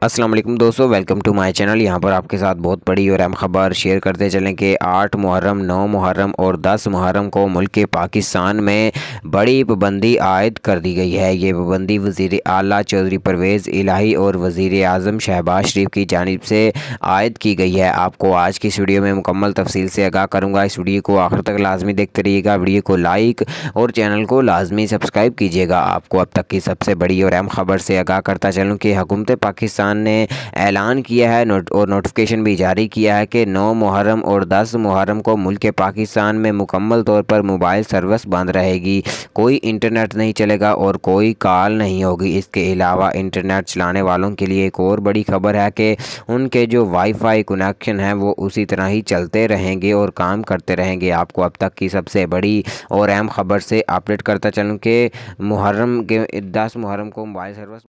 अस्सलाम वालेकुम दोस्तों, वेलकम टू माय चैनल। यहाँ पर आपके साथ बहुत बड़ी और अहम खबर शेयर करते चलें कि 8 मुहर्रम, 9 मुहर्रम और 10 मुहर्रम को मुल्क पाकिस्तान में बड़ी पाबंदी आयद कर दी गई है। ये पाबंदी वज़ीर आला चौधरी परवेज़ इलाही और वज़ीर आज़म शहबाज शरीफ की जानिब से आयद की गई है। आपको आज की इस वीडियो में मुकम्मल तफसील से आगाह करूँगा। इस वीडियो को आखिर तक लाजमी देखते रहिएगा। वीडियो को लाइक और चैनल को लाजमी सब्सक्राइब कीजिएगा। आपको अब तक की सबसे बड़ी और अहम खबर से आगाह करता चलूँ कि हुकूमत पाकिस्तान ने ऐलान किया है और नोटिफिकेशन भी जारी किया है कि 9 मुहर्रम और 10 मुहर्रम को मुल्क पाकिस्तान में मुकम्मल तौर पर मोबाइल सर्विस बंद रहेगी। कोई इंटरनेट नहीं चलेगा और कोई कॉल नहीं होगी। इसके अलावा इंटरनेट चलाने वालों के लिए एक और बड़ी खबर है कि उनके जो वाईफाई कनेक्शन है वो उसी तरह ही चलते रहेंगे और काम करते रहेंगे। आपको अब तक की सबसे बड़ी और अहम खबर से अपडेट करता चलूँ कि मुहर्रम के 10 मुहर्रम को मोबाइल सर्विस